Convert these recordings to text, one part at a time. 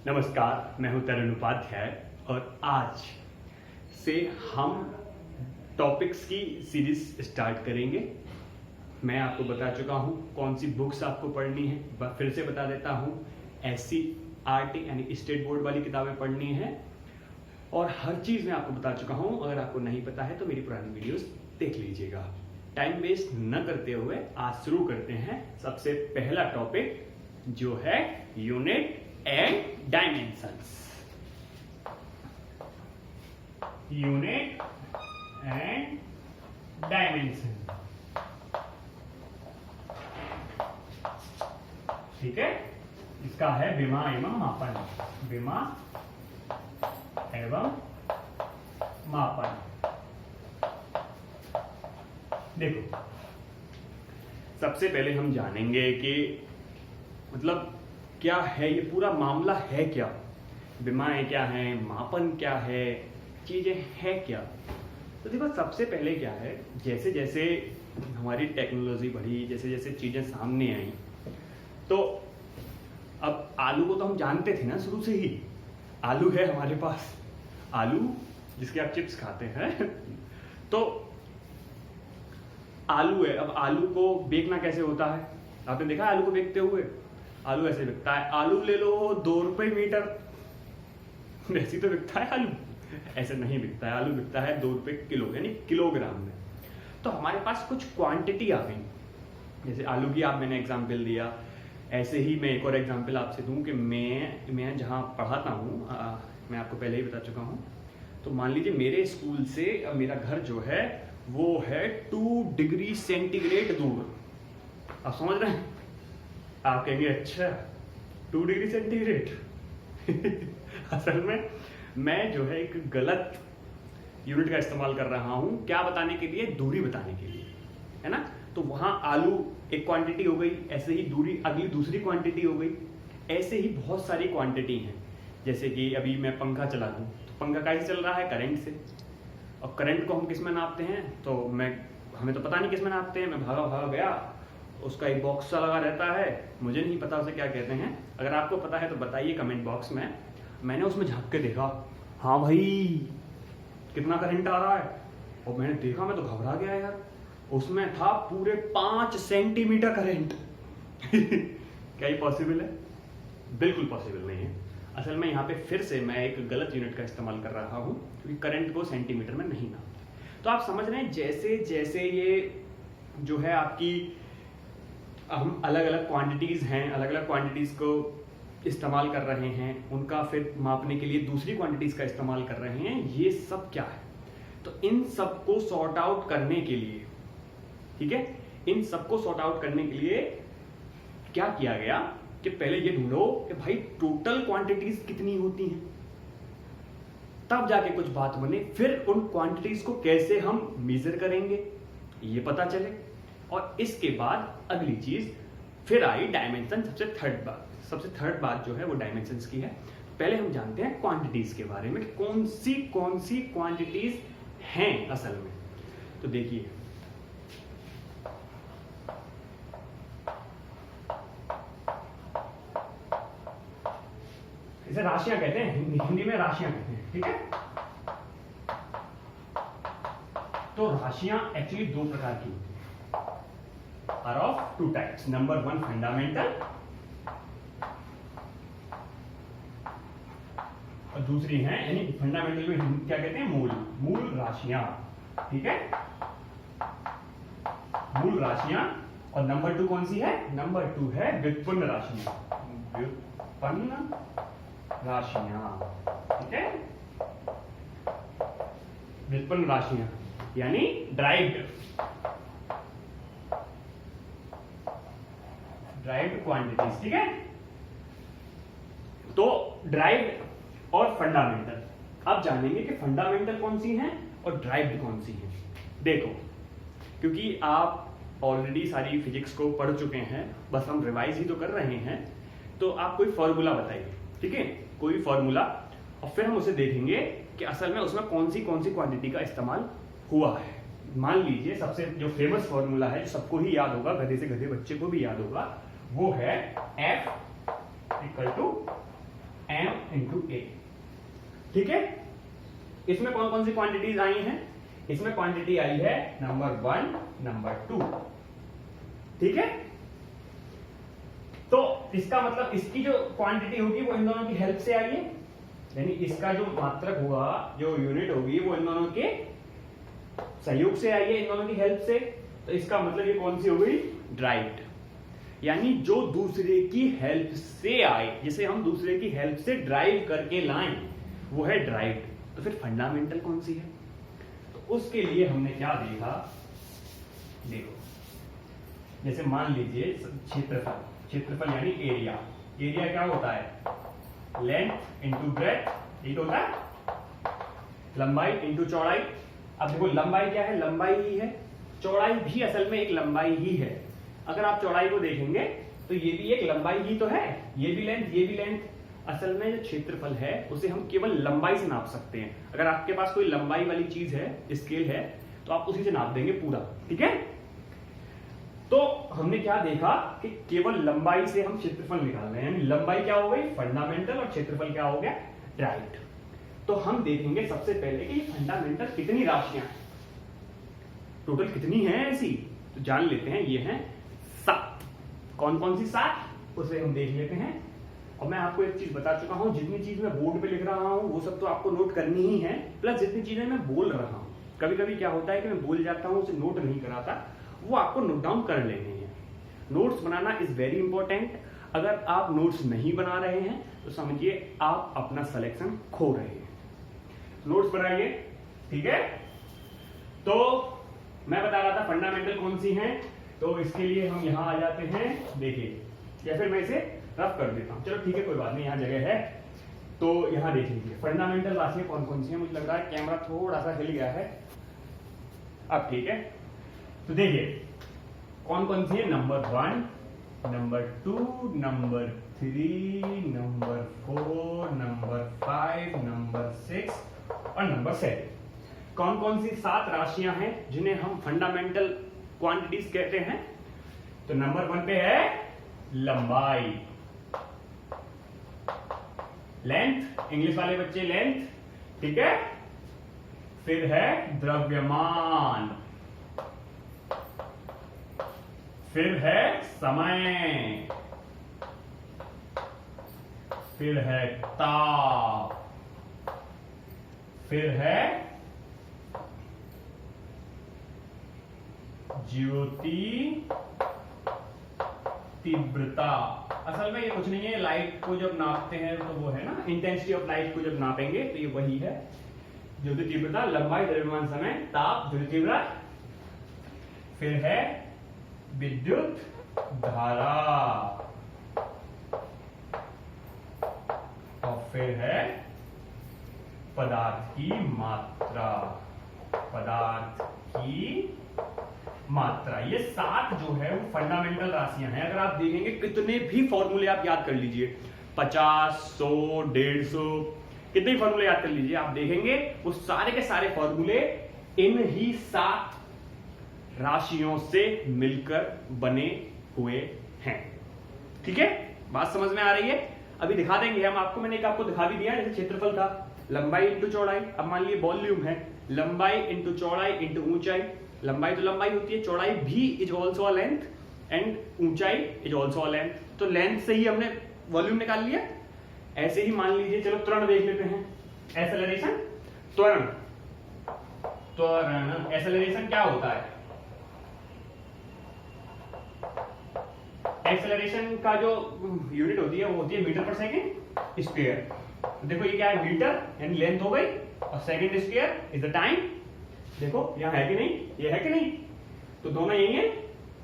नमस्कार, मैं हूं तरुण उपाध्याय और आज से हम टॉपिक्स की सीरीज स्टार्ट करेंगे। मैं आपको बता चुका हूं कौन सी बुक्स आपको पढ़नी है, फिर से बता देता हूं। SCERT यानी स्टेट बोर्ड वाली किताबें पढ़नी है और हर चीज़ मैं आपको बता चुका हूं। अगर आपको नहीं पता है तो मेरी पुरानी वीडियोस देख लीजिएगा। टाइम वेस्ट न करते हुए आज शुरू करते हैं। सबसे पहला टॉपिक जो है unit and dimensions. Unit and dimension, ठीक है। इसका है विमा एवं मापन। विमा एवं मापन। देखो, सबसे पहले हम जानेंगे कि मतलब क्या है ये पूरा मामला, है क्या, विमाएं क्या है, मापन क्या है, चीजें है क्या। तो देखो, सबसे पहले क्या है, जैसे जैसे हमारी टेक्नोलॉजी बढ़ी, जैसे जैसे चीजें सामने आई, तो अब आलू को तो हम जानते थे ना शुरू से ही। आलू है हमारे पास, आलू जिसके आप चिप्स खाते हैं तो आलू है। अब आलू को बेचना कैसे होता है, आपने देखा आलू को बेचते हुए? आलू ऐसे बिकता है, आलू ले लो 2 रुपए मीटर, वैसे तो बिकता है आलू, ऐसे नहीं बिकता है। आलू बिकता है 2 रुपए किलो, यानी किलोग्राम में। तो हमारे पास कुछ क्वांटिटी आ गई, जैसे आलू की आप मैंने एग्जाम्पल दिया, ऐसे ही मैं एक और एग्जाम्पल आपसे दूं कि मैं जहाँ पढ़ाता हूँ, मैं आपको पहले ही बता चुका हूँ। तो मान लीजिए मेरे स्कूल से मेरा घर जो है वो है 2 डिग्री सेंटीग्रेड दूर। आप समझ रहे हैं? आप कहेंगे अच्छा 2 डिग्री सेंटीग्रेड असल में मैं जो है एक गलत यूनिट का इस्तेमाल कर रहा हूं। क्या बताने के लिए? दूरी बताने के लिए, है ना। तो वहां आलू एक क्वांटिटी हो गई, ऐसे ही दूरी अगली दूसरी क्वांटिटी हो गई। ऐसे ही बहुत सारी क्वांटिटी हैं। जैसे कि अभी मैं पंखा चला दूं तो पंखा कैसे चल रहा है? करंट से। और करंट को हम किस में नापते हैं? तो हमें तो पता नहीं किस में नापते हैं। मैं भागा गया, उसका एक बॉक्स सा लगा रहता है, मुझे नहीं पता उसे क्या कहते हैं। अगर आपको पता है तो बताइए कमेंट बॉक्स में। मैंने उसमें झांक के देखा, हाँ भाई कितना करंट आ रहा है। और मैंने देखा, मैं तो घबरा गया यार, उसमें था पूरे 5 सेंटीमीटर करंट क्या ये पॉसिबल है? बिल्कुल पॉसिबल नहीं है। असल में यहाँ पे फिर से मैं एक गलत यूनिट का इस्तेमाल कर रहा हूँ, क्योंकि करंट को सेंटीमीटर में नहीं नापते। तो आप समझ रहे हैं, जैसे जैसे ये जो है आपकी हम अलग अलग क्वांटिटीज हैं, अलग अलग क्वांटिटीज को इस्तेमाल कर रहे हैं, उनका फिर मापने के लिए दूसरी क्वांटिटीज का इस्तेमाल कर रहे हैं। ये सब क्या है? तो इन सब को सॉर्ट आउट करने के लिए, ठीक है, इन सब को सॉर्ट आउट करने के लिए क्या किया गया कि पहले ये ढूंढो कि भाई टोटल क्वांटिटीज कितनी होती हैं, तब जाके कुछ बात बने। फिर उन क्वांटिटीज को कैसे हम मेजर करेंगे ये पता चले। और इसके बाद अगली चीज फिर आई डायमेंशन। सबसे थर्ड बात जो है वो डायमेंशंस की है। पहले हम जानते हैं क्वांटिटीज के बारे में, कौन सी क्वांटिटीज हैं असल में। तो देखिए, इसे राशियां कहते हैं, हिंदी में राशियां कहते हैं, ठीक है। तो राशियां एक्चुअली 2 प्रकार की होती हैं, are of 2 types. Number 1 fundamental और दूसरी है, यानी फंडामेंटल में क्या कहते हैं? मूल राशियां, ठीक है, मूल राशियां। और नंबर 2 कौन सी है? नंबर 2 है व्युत्पन्न राशियां। व्युत्पन्न राशियां, ठीक है, व्युत्पन्न राशियां यानी ड्राइव्ड क्वांटिटीज, ठीक है। तो ड्राइव्ड और फंडामेंटल। अब जानेंगे कि फंडामेंटल कौन सी हैं और ड्राइव्ड कौन सी हैं। देखो, क्योंकि आप ऑलरेडी सारी फिजिक्स को पढ़ चुके हैं, बस हम रिवाइज ही तो कर रहे हैं। तो आप कोई फॉर्मूला बताइए, ठीक है, कोई फॉर्मूला, और फिर हम उसे देखेंगे कि असल में उसमें कौन सी क्वांटिटी का इस्तेमाल हुआ है। मान लीजिए सबसे जो फेमस फॉर्मूला है, जो सबको ही याद होगा, गधे से गधे बच्चे को भी याद होगा, वो है F equal to m into a. ठीक है, इसमें कौन कौन सी क्वांटिटीज आई हैं? इसमें क्वांटिटी आई है नंबर 1, नंबर 2। ठीक है, तो इसका मतलब इसकी जो क्वांटिटी होगी वो इन दोनों की हेल्प से आई है, यानी इसका जो मात्रक होगा, जो यूनिट होगी, वो इन दोनों के सहयोग से आई है, इन दोनों की हेल्प से। तो इसका मतलब ये कौन सी हो गई? ड्राइव्ड, यानी जो दूसरे की हेल्प से आए, जिसे हम दूसरे की हेल्प से ड्राइव करके लाएं, वो है ड्राइव्ड। तो फिर फंडामेंटल कौन सी है? तो उसके लिए हमने क्या देखा, देखो जैसे मान लीजिए क्षेत्रफल, क्षेत्रफल यानी एरिया। एरिया क्या होता है? लेंथ इंटू ब्रेथ, ठीक होता है, लंबाई इंटू चौड़ाई। अब देखो लंबाई क्या है? लंबाई ही है, चौड़ाई भी असल में एक लंबाई ही है। अगर आप चौड़ाई को देखेंगे तो ये भी एक लंबाई ही तो है, ये भी लेंथ, ये भी लेंथ। असल में जो क्षेत्रफल है उसे हम केवल लंबाई से नाप सकते हैं। अगर आपके पास कोई लंबाई वाली चीज है, स्केल है, तो आप उसी से नाप देंगे पूरा। ठीक है, तो हमने क्या देखा कि केवल लंबाई से हम क्षेत्रफल निकाल रहे हैं, यानी लंबाई क्या हो गई? फंडामेंटल, और क्षेत्रफल क्या हो गया? ड्राइव्ड। तो हम देखेंगे सबसे पहले कि फंडामेंटल कितनी राशियां हैं, टोटल कितनी हैं ऐसी, तो जान लेते हैं। ये हैं 7। कौन कौन सी 7? उसे हम देख लेते हैं। और मैं आपको एक चीज बता चुका हूं, जितनी चीज मैं बोर्ड पे लिख रहा हूं वो सब तो आपको नोट करनी ही है, प्लस जितनी चीजें मैं बोल रहा हूं, कभी कभी क्या होता है कि मैं बोल जाता हूं, उसे नोट नहीं कराता, वो आपको नोट डाउन कर लेने हैं। Notes banana is very important. अगर आप नोट्स नहीं बना रहे हैं तो समझिए आप अपना सिलेक्शन खो रहे हैं। नोट्स बनाइए, ठीक है। तो मैं बता रहा था फंडामेंटल कौन सी हैं, तो इसके लिए हम यहां आ जाते हैं। देखिए, या फिर मैं इसे रफ कर देता हूं, चलो ठीक है, कोई बात नहीं, यहां जगह है। तो यहां देख लीजिए फंडामेंटल राशियां कौन कौन सी हैं। मुझे लग रहा है कैमरा थोड़ा सा हिल गया है, अब ठीक है। तो देखिए कौन कौन सी है। Number 1, number 2, number 3, number 4, number 5, number 6 और नंबर 7। कौन कौन सी 7 राशियां हैं जिन्हें हम फंडामेंटल क्वांटिटीज कहते हैं। तो नंबर 1 पे है लंबाई, लेंथ, इंग्लिश वाले बच्चे लेंथ, ठीक है। फिर है द्रव्यमान, फिर है समय, फिर है ताप, फिर है ज्योति तीव्रता। असल में ये कुछ नहीं है, लाइट को जब नापते हैं तो वो है ना, इंटेंसिटी ऑफ लाइट को जब नापेंगे तो ये वही है। ज्योति तीव्रता, लंबाई, द्रव्यमान, समय, ताप, ज्योति तीव्रता। फिर है विद्युत धारा, और फिर है पदार्थ की मात्रा, पदार्थ की मात्रा। ये 7 जो है वो फंडामेंटल राशियां हैं। अगर आप देखेंगे कितने भी फॉर्मूले आप याद कर लीजिए, 50, 100, 150, कितने भी फॉर्मूले याद कर लीजिए, आप देखेंगे वो सारे के सारे फॉर्मूले इन ही 7 राशियों से मिलकर बने हुए हैं। ठीक है, बात समझ में आ रही है। अभी दिखा देंगे हम आपको, मैंने एक आपको दिखा भी दिया, जैसे क्षेत्रफल था लंबाई इंटू चौड़ाई। अब मान लीजिए वॉल्यूम है लंबाई इंटू चौड़ाई इंटू ऊंचाई। लंबाई तो लंबाई होती है, चौड़ाई भी is also a length, and ऊंचाई इज ऑल्सो अ लेंथ। तो लेंथ से ही हमने वॉल्यूम निकाल लिया। ऐसे ही मान लीजिए, चलो त्वरण देख लेते हैं, एक्सेलरेशन, त्वरण। त्वरण एक्सेलरेशन क्या होता है? एक्सेलरेशन का जो यूनिट होती है वो होती है मीटर पर सेकेंड स्क्वायर। तो देखो ये क्या है, मीटर यानी लेंथ हो गई, और second square is the time. देखो यहाँ है कि नहीं, ये है कि नहीं, तो दोनों यही है।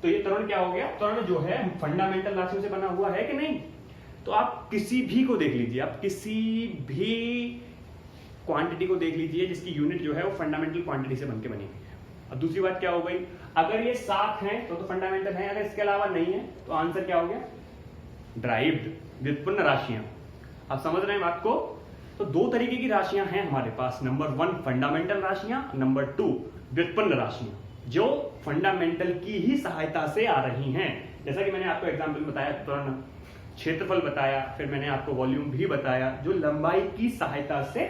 तो ये त्वरण क्या हो गया? त्वरण जो है फंडामेंटल राशियों से बना हुआ है कि नहीं। तो आप किसी भी को देख लीजिए, आप किसी भी क्वांटिटी को देख लीजिए जिसकी यूनिट जो है वो फंडामेंटल क्वांटिटी से बनके बनी हुई है। अब दूसरी बात क्या हो गई, अगर ये 7 है तो फंडामेंटल है, अगर इसके अलावा नहीं है तो आंसर क्या हो गया? ड्राइव्ड, व्युत्पन्न राशियां। आप समझ रहे हैं बात को। तो 2 तरीके की राशियां हैं हमारे पास, नंबर 1 फंडामेंटल राशियां, नंबर 2 व्युत्पन्न राशियां, जो फंडामेंटल की ही सहायता से आ रही हैं। जैसा कि मैंने आपको एग्जाम्पल बताया त्वरण, क्षेत्रफल बताया, फिर मैंने आपको वॉल्यूम भी बताया जो लंबाई की सहायता से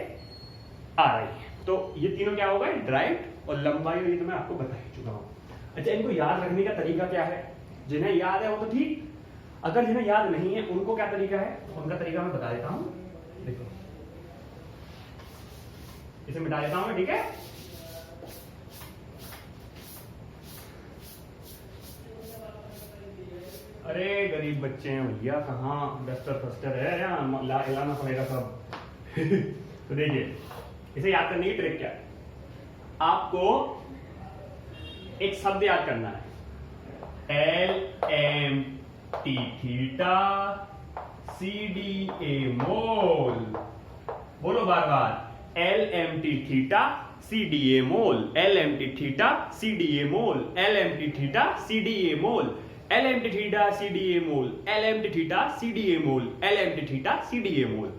आ रही है। तो ये तीनों क्या होगा, ड्राइव्ड और लंबाई, और ये तो मैं आपको बता ही चुका हूं। अच्छा, इनको याद रखने का तरीका क्या है? जिन्हें याद है वो तो ठीक, अगर जिन्हें याद नहीं है उनको क्या तरीका है, उनका तरीका मैं बता देता हूं। देखो, इसे मिटा देता हूं मैं, ठीक है। अरे गरीब बच्चे हैं भैया, कहाँ डस्टर फस्टर है, यहाँ लाना पड़ेगा सब। तो देखिए, इसे याद करने की ट्रिक क्या है, आपको एक शब्द याद करना है, LMT थीटा CDA मोल। बोलो बार बार, LMT थीटा CDA मोल, LMT थीटा CDA मोल, LMT थीटा CDA मोल, LMT थीटा CDA मोल, LMT थीटा CDA मोल, LMT थीटा CDA मोल,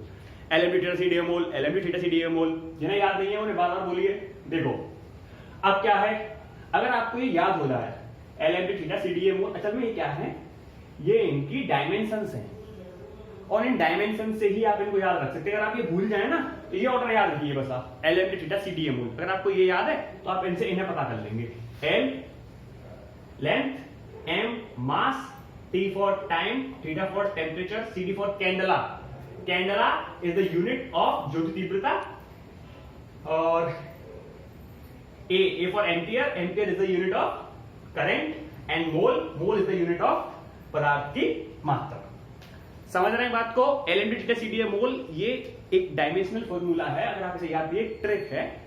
LMT थीटा CDA मोल, LMT थीटा CDA मोल। जिन्हें याद नहीं है उन्हें बार बार बोलिए। देखो अब क्या है, अगर आपको ये याद हो रहा है LMT थीटा CDA मोल, असल में ये क्या है, ये इनकी डायमेंशंस हैं, और इन डायमेंशन से ही आप इनको याद रख सकते हैं। अगर आप ये भूल जाए ना तो ये ऑर्डर याद रखिए बस आप, LMT थीटा CDA मोल। अगर आपको ये याद है तो आप इनसे इन्हें पता कर लेंगे। L length, M mass, T for time, theta for temperature, CD for candela. Candela is the unit of ज्योति तीव्रता, और A for ampere, ampere is the unit of current, and mole is the unit of पदार्थ की मात्रा। समझ रहे हैं बात को? LMT थीटा CDA मोल ये एक डायमेंशनल फॉर्मूला है, अगर आप इसे याद, ये एक ट्रिक है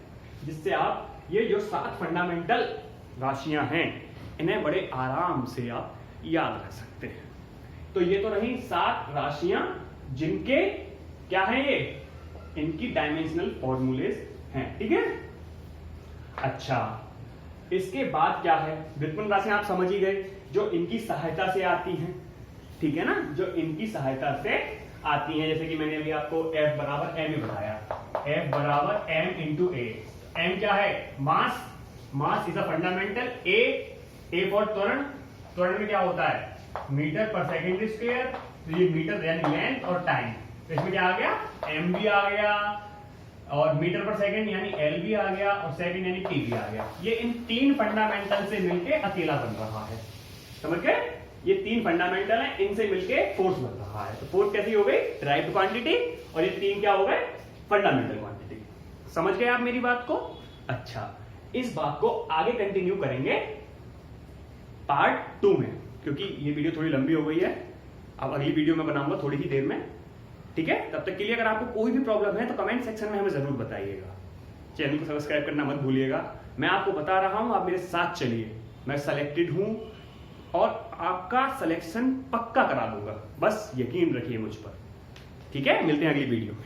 जिससे आप ये जो 7 फंडामेंटल राशियां हैं इन्हें बड़े आराम से आप याद रख सकते हैं। तो ये तो रही 7 राशियां जिनके क्या है, ये इनकी डायमेंशनल फॉर्मूलेज हैं, ठीक है। अच्छा, इसके बाद क्या है, व्युत्पन्न राशियां आप समझ ही गए, जो इनकी सहायता से आती हैं, ठीक है ना, जो इनकी सहायता से आती हैं। जैसे कि मैंने अभी आपको F बराबर M बताया, F बराबर M इंटू A। M क्या है, mass, mass is a fundamental. A for त्वरण, त्वरण में क्या होता है, मीटर पर सेकेंड स्क्वायर, तो ये मीटर यानी लेंथ और टाइम, तो इसमें क्या आ गया, M भी आ गया, और मीटर पर सेकंड यानी L भी आ गया, और सेकंड यानी T भी आ गया। ये इन 3 फंडामेंटल से मिलके अकेला बन रहा है, समझ गए? ये 3 फंडामेंटल हैं, इनसे मिलके फोर्स बन रहा है। तो फोर्स कैसी हो गई, ड्राइव्ड क्वांटिटी, और ये 3 क्या हो गए, फंडामेंटल क्वांटिटी। समझ गए आप मेरी बात को? अच्छा, इस बात को आगे कंटिन्यू करेंगे पार्ट 2 में, क्योंकि ये वीडियो थोड़ी लंबी हो गई है। अब अगली वीडियो में बनाऊंगा थोड़ी ही देर में, ठीक है। तब तक के लिए अगर आपको कोई भी प्रॉब्लम है तो कमेंट सेक्शन में हमें जरूर बताइएगा। चैनल को सब्सक्राइब करना मत भूलिएगा। मैं आपको बता रहा हूं, आप मेरे साथ चलिए, मैं सेलेक्टेड हूं और आपका सिलेक्शन पक्का करा दूंगा, बस यकीन रखिए मुझ पर, ठीक है। मिलते हैं अगली वीडियो में।